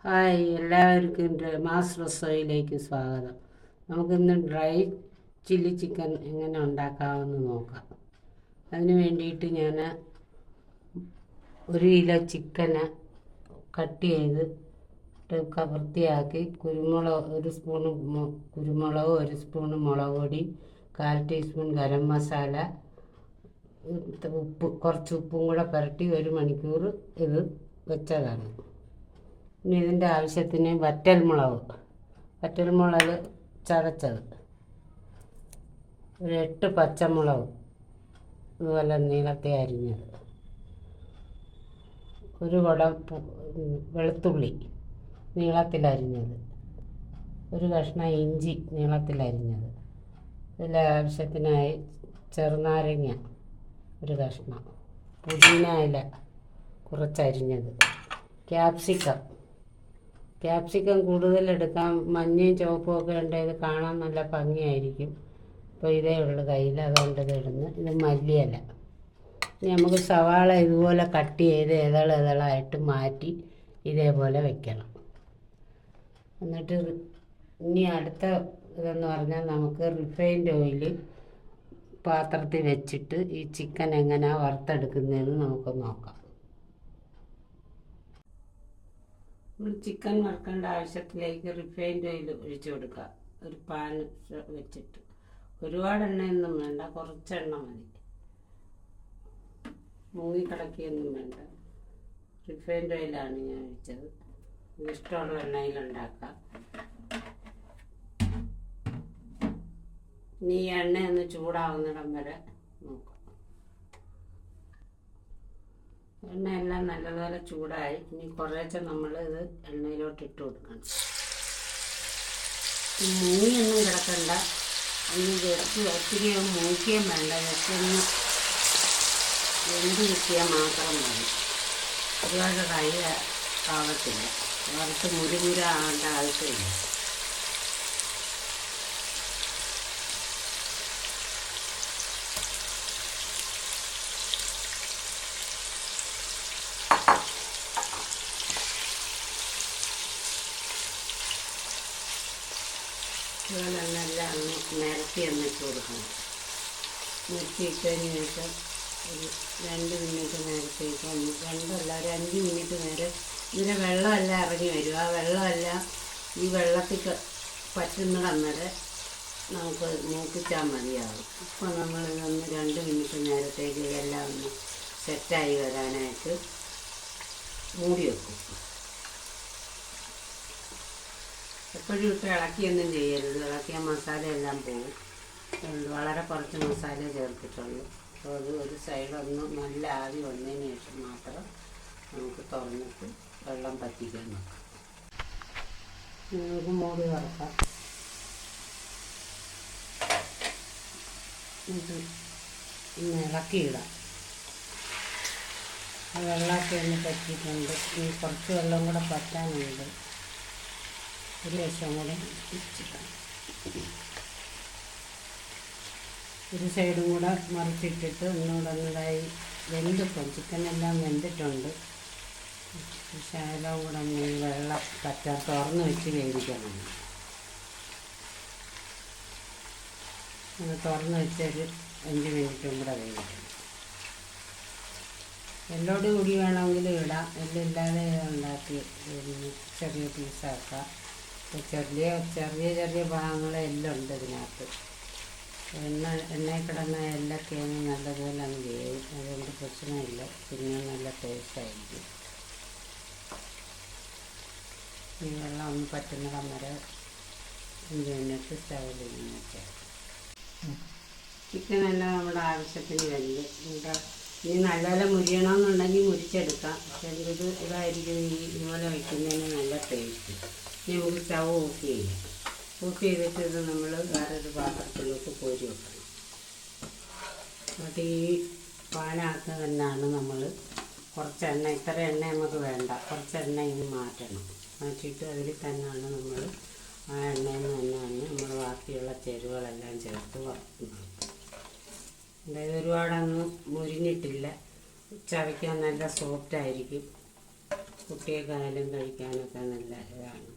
Hi, എല്ലാവർക്കും mass റെസോയിലേക്ക് സ്വാഗതം. നമുക്കിന്ന് ഡ്രൈ ചില്ലി ചിക്കൻ എങ്ങനെ ഉണ്ടാക്കാമെന്ന് നോക്കാം. അതിന് വേണ്ടിയിട്ട് ഞാൻ 1 കിലോ ചിക്കന് കട്ട് ചെയ്ത് വൃത്തിയാക്കി, കുരുമുളക് 1 സ്പൂണ് കുരുമുളക്, 1 സ്പൂണ് മുളക് പൊടി, 1/4 ടീസ്പൂൺ ഗരം മസാല, കുറച്ച് ഉപ്പും കൂടെ പുരട്ടി 1 മണിക്കൂർ ഇത് വെച്ചതാണ്. ഇനി ഇതിൻ്റെ ആവശ്യത്തിന് വറ്റൽമുളക് ചതച്ചത്, 8 പച്ചമുളക് ഇതുപോലെ നീളത്തെ അരിഞ്ഞത്, 1 കുടം വെളുത്തുള്ളി നീളത്തിലരിഞ്ഞത്, 1 കഷ്ണം ഇഞ്ചി നീളത്തിലരിഞ്ഞത്, ഇതിലെ ആവശ്യത്തിനായി ചെറുനാരങ്ങ 1 കഷ്ണം, പുതിന ഇല കുറച്ചരിഞ്ഞത്, ക്യാപ്സിക്കം കൂടുതലെടുക്കാം. മഞ്ഞയും ചുവപ്പും ഒക്കെ ഉണ്ടെങ്കിൽ ഇത് കാണാൻ നല്ല ഭംഗിയായിരിക്കും. അപ്പോൾ ഇതേ ഉള്ളു കയ്യിൽ, അതുകൊണ്ട് ഇത് ഇടുന്നു. ഇത് മല്ലിയില. ഇനി നമുക്ക് സവാള ഇതുപോലെ കട്ട് ചെയ്ത് ഇതളായിട്ട് മാറ്റി ഇതേപോലെ വെക്കണം. എന്നിട്ട് ഇനി അടുത്ത ഇതെന്ന് പറഞ്ഞാൽ നമുക്ക് റിഫൈൻഡ് ഓയിൽ പാത്രത്തിൽ വെച്ചിട്ട് ഈ ചിക്കൻ എങ്ങനെയാണ് വറുത്തെടുക്കുന്നതെന്ന് നമുക്ക് നോക്കാം. നമ്മൾ ചിക്കൻ വറുക്കേണ്ട ആവശ്യത്തിലേക്ക് റിഫൈൻഡ് ഓയിൽ ഒഴിച്ചു കൊടുക്കുക. ഒരു പാൻ വെച്ചിട്ട് ഒരുപാട് എണ്ണയൊന്നും വേണ്ട, കുറച്ച് എണ്ണ മതി. മുങ്ങിക്കിടക്കിയൊന്നും വേണ്ട. റിഫൈൻഡ് ഓയിലാണ് ഞാൻ ഒഴിച്ചത്. ഇഷ്ടമുള്ള എണ്ണയിലുണ്ടാക്കാം. ഇനി ഈ എണ്ണയൊന്ന് ചൂടാവുന്നിടം വരെ നോക്കാം. എണ്ണയെല്ലാം നല്ലപോലെ ചൂടായി. ഇനി കുറേശ്ശെ നമ്മൾ ഇത് എണ്ണയിലോട്ട് ഇട്ട് കൊടുക്കണം. മൂങ്ങിയൊന്നും കിടക്കണ്ട, ഒന്ന് ജസ്റ്റ് ഒത്തിരി മൂക്കുകയും വേണ്ട, ജസ്റ്റ് ഒന്ന് വെന്ത് കിട്ടിയാൽ മാത്രം മതി. ഒരുപാട് ഡ്രൈ ആവത്തില്ല, വറുത്ത് മുരുമുര ആവേണ്ട ആവശ്യമില്ല. ഇതുപോലെല്ലാം ഒന്ന് നിരത്തി ഇട്ട് കൊടുക്കണം. നിരത്തിയിട്ടതിന് ശേഷം ഒരു 2 മിനിറ്റ് നിരത്തിയിട്ട് 5 മിനിറ്റ് നേരം ഇതിൻ്റെ വെള്ളമെല്ലാം ഇറങ്ങി വരും. ആ വെള്ളമെല്ലാം ഈ വെള്ളത്തിൽ പറ്റുന്നിടം വരെ നമുക്ക് മൂപ്പിച്ചാൽ മതിയാകും. ഇപ്പോൾ നമ്മളിതൊന്ന് 2 മിനിറ്റ് നേരത്തേക്ക് ഇതെല്ലാം ഒന്ന് സെറ്റായി വരാനായിട്ട് മൂടി വെക്കും. എപ്പോഴും ഇട്ട് ഇളക്കിയൊന്നും ചെയ്യരുത്, ഇളക്കിയ മസാലയെല്ലാം പോകും. വളരെ കുറച്ച് മസാല ചേർത്തിട്ടുള്ളൂ. അപ്പോൾ അത് ഒരു സൈഡൊന്ന് നല്ല ആവി വന്നതിന് ശേഷം മാത്രം നമുക്ക് തുറന്നിട്ട് വെള്ളം പറ്റിക്കാൻ നോക്കാം. നമുക്ക് മൂടി തുറക്കാം. ഇത് ഇളക്കിയിടാം. ആ വെള്ളമൊക്കെ ഒന്ന് പറ്റിയിട്ടുണ്ട്. ഇനി കുറച്ച് വെള്ളം കൂടെ പറ്റാനുണ്ട്. ഒരു വശം കൂടെ തിരിച്ചിട്ടാണ്, ഒരു സൈഡും കൂടെ മറിച്ചിട്ടിട്ട് ഒന്നുകൂടെ വെന്തിപ്പം ചിക്കനെല്ലാം വെന്തിട്ടുണ്ട്. പക്ഷേ എല്ലാം കൂടെ ഒന്ന് വെള്ളം പറ്റാൻ തുറന്ന് വെച്ച് വേവിക്കണം. തുറന്ന് വെച്ചൊരു 5 മിനിറ്റും കൂടെ വേവിക്കണം. എല്ലോട് കൂടി വേണമെങ്കിൽ ഇടാം, എല്ലില്ലാതെ ഉണ്ടാക്കി ചെറിയ പീസാക്കാം. ചെറിയ ഭാഗങ്ങളെല്ലാം ഉണ്ട് ഇതിനകത്ത്. എണ്ണയിൽ കിടന്ന എല്ലൊക്കെ നല്ലതുപോലെ അങ്ങ് വേവും, അതുകൊണ്ട് പ്രശ്നമില്ല. പിന്നെ നല്ല ടേസ്റ്റായിരിക്കും. ഈ വെള്ളം ഒന്ന് പറ്റുന്നിടം വരെ 5 മിനിറ്റ് സ്റ്റൗവിൽ ഇങ്ങനെ വെച്ചാൽ ചിക്കനെല്ലാം നമ്മുടെ ആവശ്യത്തിന് വെന്ത്. ഇനി നല്ലപോലെ മുരിയണമെന്നുണ്ടെങ്കിൽ മുരിച്ചെടുക്കാം. പക്ഷേ ഇതായിരിക്കും ഇതുപോലെ വയ്ക്കുന്നതിന് നല്ല ടേസ്റ്റ്. ഇനി നമുക്ക് സ്റ്റൗ ഓഫ് ചെയ്യാം. ഓഫ് ചെയ്തിട്ട് ഇത് നമ്മൾ വേറൊരു പാത്രത്തിലോട്ട് കോരി വെക്കണം. എന്നിട്ട് ഈ പാനകത്ത് തന്നെയാണ് നമ്മൾ കുറച്ച് എണ്ണ, ഇത്ര എണ്ണ നമുക്ക് വേണ്ട, കുറച്ച് എണ്ണ ഇനി മാറ്റിയിട്ട് അതിൽ തന്നെയാണ് നമ്മൾ ആ എണ്ണയിൽ തന്നെയാണ് നമ്മൾ ബാക്കിയുള്ള ചേരുവകളെല്ലാം ചേർത്ത് വറുക്കുന്നത്. അതായത് ഒരുപാടൊന്നും മുരിഞ്ഞിട്ടില്ല, ചവയ്ക്കാൻ നല്ല സോഫ്റ്റായിരിക്കും. കുട്ടികൾക്കായാലും കഴിക്കാനൊക്കെ നല്ല ഇതാണ്.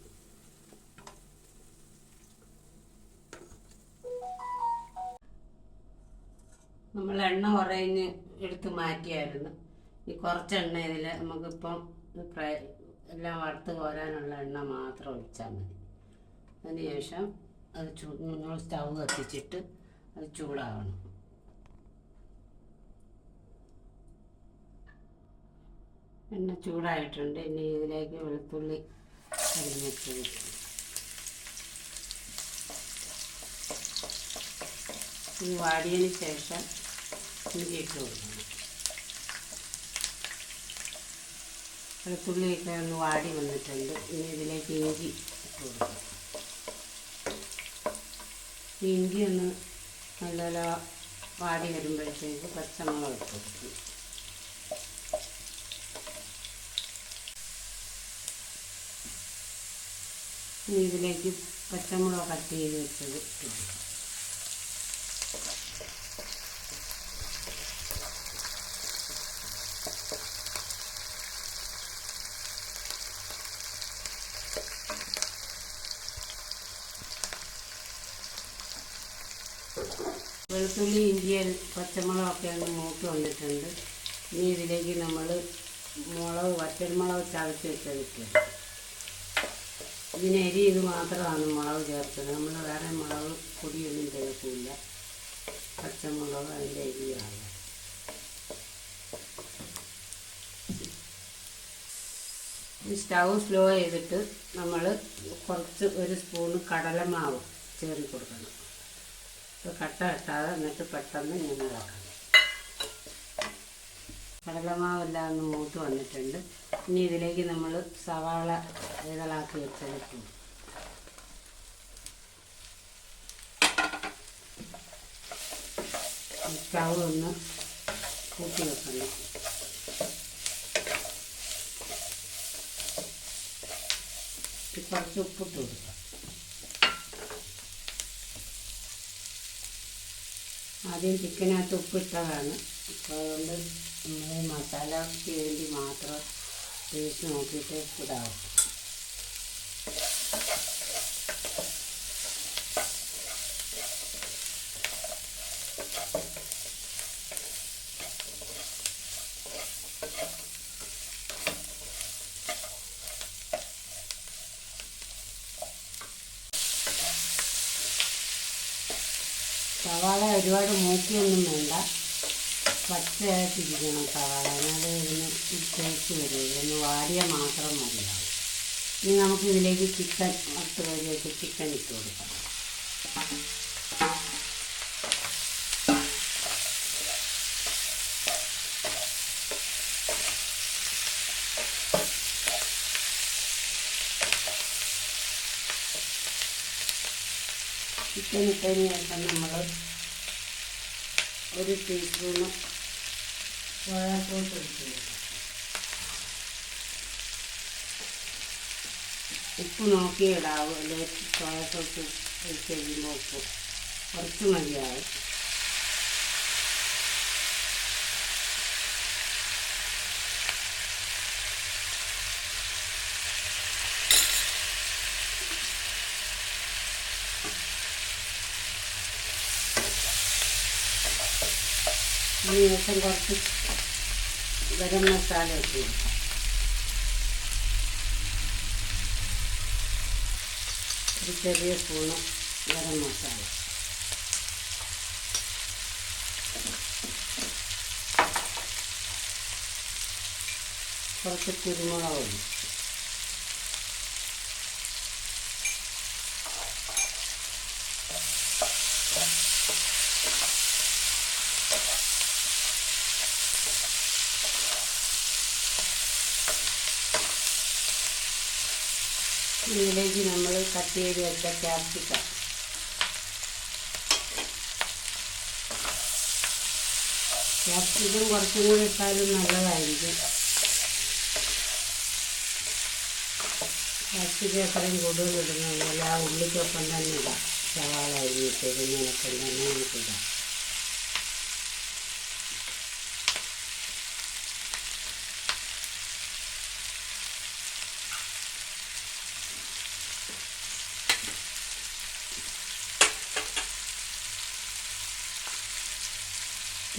നമ്മൾ എണ്ണ കുറഞ്ഞ് എടുത്ത് മാറ്റിയായിരുന്നു. ഈ കുറച്ച് എണ്ണ ഇതിൽ നമുക്കിപ്പം എല്ലാം വറുത്ത് കോരാനുള്ള എണ്ണ മാത്രം ഒഴിച്ചാൽ മതി. അതിനുശേഷം അത് നമ്മൾ സ്റ്റൗ കത്തിച്ചിട്ട് അത് ചൂടാവണം. എണ്ണ ചൂടായിട്ടുണ്ട്. ഇനി ഇതിലേക്ക് വെളുത്തുള്ളി അരിഞ്ഞിട്ട് ഇത് വാടിയതിന് ശേഷം ഇഞ്ചി ഇട്ട് കൊടുക്കണം. വെളുത്തുള്ളിയൊക്കെ ഒന്ന് വാടി വന്നിട്ടുണ്ട്. ഇനി ഇതിലേക്ക് ഇഞ്ചി ഇട്ട് കൊടുക്കണം. ഇഞ്ചി ഒന്ന് നല്ല വാടി വരുമ്പോഴത്തേക്ക് പച്ചമുളക് ഇട്ട് കൊടുക്കും. ഇനി ഇതിലേക്ക് പച്ചമുളക് കട്ട് ചെയ്ത് വെച്ചത് ഇട്ട് കൊടുക്കും. വെളുത്തുള്ളി ഇഞ്ചി പച്ചമുളകൊക്കെ ഒന്ന് മൂത്ത് വന്നിട്ടുണ്ട്. ഇനി ഇതിലേക്ക് നമ്മൾ വറ്റൽമുളക് ചതച്ച് വെച്ചതിട്ട് ഇതിന് എരി ഇത് മാത്രമാണ് മുളക് ചേർത്തത്. നമ്മൾ വേറെ മുളക് പൊടിയൊന്നും ചേർക്കില്ല. പച്ചമുളക് അതിൻ്റെ എരിയാണ്. സ്റ്റൗ സ്ലോ ചെയ്തിട്ട് നമ്മൾ കുറച്ച് ഒരു സ്പൂണ് കടലമാവ് ചേർത്ത് കൊടുക്കണം. കട്ട കെട്ടാതെ എന്നിട്ട് പെട്ടെന്ന് ഇങ്ങനെ ഇളക്കണം. കടലമാവെല്ലാം ഒന്ന് മൂത്ത് വന്നിട്ടുണ്ട്. ഇനി ഇതിലേക്ക് നമ്മൾ സവാള ഇതളാക്കി വെച്ചെടുക്കും. സ്റ്റൗ ഒന്ന് കൂട്ടി വെക്കണം. കുറച്ച് ഉപ്പിട്ട് കൊടുക്കാം. ആദ്യം ചിക്കനകത്ത് ഉപ്പിട്ടതാണ്. അപ്പോൾ അതുകൊണ്ട് നമ്മൾ മസാലയ്ക്ക് വേണ്ടി മാത്രം ടേസ്റ്റ് നോക്കിയിട്ട് ഇടാവും. സവാള ഒരുപാട് മൂക്കിയൊന്നും വേണ്ട, പച്ചയായിട്ടിരിക്കണം സവാള. അതിനത് ഇതിന് ടേസ്റ്റ് വരില്ല. ഒന്ന് വാടിയാൽ മാത്രം മതിയാവും. ഇനി നമുക്ക് ഇതിലേക്ക് ചിക്കൻ വറുത്ത് കറി വെച്ച് ചിക്കൻ ഇട്ട് കൊടുക്കാം. ചിക്കൻ ഇട്ടതിന് ശേഷം നമ്മൾ ഒരു ടീസ്പൂണ് സോയാ സോസ് ഒഴിച്ച് ഉപ്പ് നോക്കി ഇടാവും. അല്ലെങ്കിൽ സോയാ സോസ് ഒഴിച്ച് കഴിയുമ്പോൾ ഉപ്പ് കുറച്ച് മതിയാവും. അതിനുശേഷം കുറച്ച് ഗരം മസാല ഇട്ട് കൊടുക്കാം. ഒരു ചെറിയ സ്പൂണ് ഗരം മസാല, കുറച്ച് കുരുമുളക് പൊടി, ഇതിലേക്ക് നമ്മൾ കട്ട് ചെയ്ത് വെച്ച ക്യാപ്സിക്കം, കുറച്ചും കൂടി ഇട്ടാലും നല്ലതായിരിക്കും. ക്യാപ്സിക്കം എത്രയും കൂടുതൽ ഇടുന്നത് പോലെ ആ ഉള്ളിക്കൊപ്പം തന്നെ ഇടാം. സവാള അരിഞ്ഞിട്ടതിനൊപ്പം തന്നെ നമുക്കിടാം.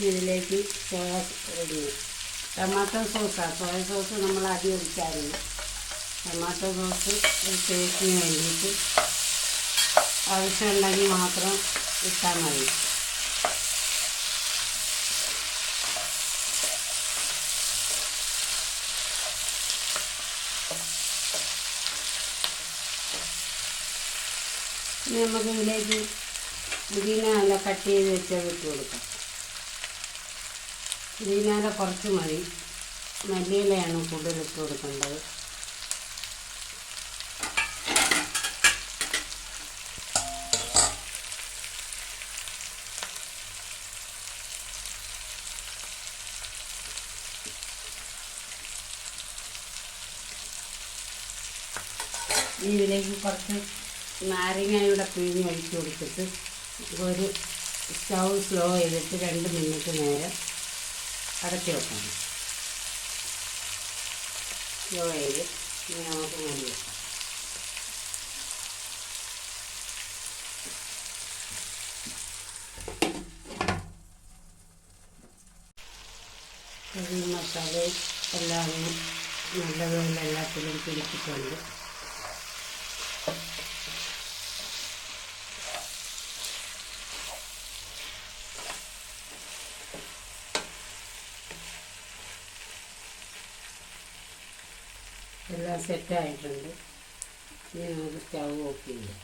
ഇതിലേക്ക് ടൊമാറ്റോ സോസാണ്. സോയ സോസ് നമ്മൾ ആദ്യം ഒഴിച്ചായിരുന്നു. ടൊമാറ്റോ സോസ് ടേസ്റ്റിന് വേണ്ടിയിട്ട് ആവശ്യമുണ്ടെങ്കിൽ മാത്രം ഇട്ടാൽ മതി. ഇനി നമുക്ക് ഇതിലേക്ക് പുതിന നല്ല കട്ട് ചെയ്ത് വെച്ചത് ഇട്ട് കൊടുക്കാം. പുതിന കുറച്ച് മതി, മല്ലിയിലയാണ് കൂടുതൽ ഇട്ട് കൊടുക്കേണ്ടത്. ഇതിലേക്ക് കുറച്ച് നാരങ്ങയുടെ പിഴിഞ്ഞ് ഒഴിച്ച് കൊടുത്തിട്ട് ഒരു സ്റ്റൗ സ്ലോ ചെയ്തിട്ട് 2 മിനിറ്റ് നേരം അടച്ചു വെക്കണം. സ്ലോ ചെയ്ത് നമുക്ക് മൂടി വെക്കാം. ഈ മസാല എല്ലാം നല്ലതുപോലെ എല്ലാത്തിലും പിടിച്ചിട്ടുണ്ട്. എല്ലാം സെറ്റായിട്ടുണ്ട്. ഇനി നമുക്ക് സ്റ്റൗ ഓഫ് ചെയ്യാം.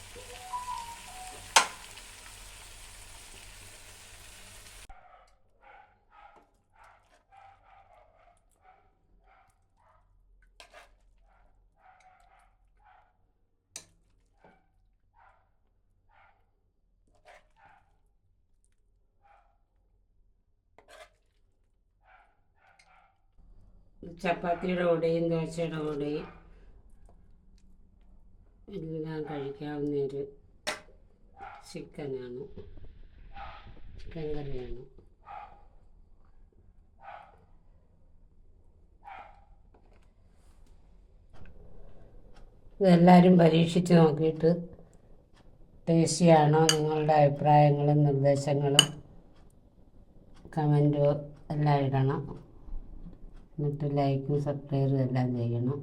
ചപ്പാത്തിയുടെ കൂടെയും ദോശയുടെ കൂടെയും എല്ലാം കഴിക്കാവുന്നൊരു ചിക്കൻ കറിയാണ്. ഇതെല്ലാവരും പരീക്ഷിച്ച് നോക്കിയിട്ട് ടേസ്റ്റിയാണോ നിങ്ങളുടെ അഭിപ്രായങ്ങളും നിർദ്ദേശങ്ങളും കമൻറ്റോ എല്ലാം ഇടണം. എന്നിട്ട് ലൈക്കും സബ്സ്ക്രൈബും എല്ലാം ചെയ്യണം.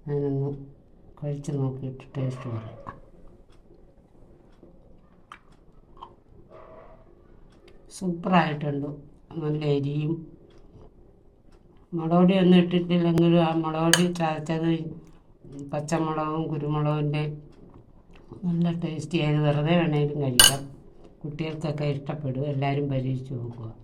ഞാനൊന്ന് കഴിച്ച് നോക്കിയിട്ട് ടേസ്റ്റ് പറയാം. സൂപ്പറായിട്ടുണ്ട്. നല്ല എരിയും മുളകുപൊടി ഒന്നും ഇട്ടിട്ടില്ലെങ്കിലും ആ മുളകുപൊടി ചതച്ചത് പച്ചമുളകും കുരുമുളകിൻ്റെ നല്ല ടേസ്റ്റി ആയത് വെറുതെ വേണമെങ്കിലും കഴിക്കാം. കുട്ടികൾക്കൊക്കെ ഇഷ്ടപ്പെടും. എല്ലാവരും പരീക്ഷിച്ച് നോക്കുക.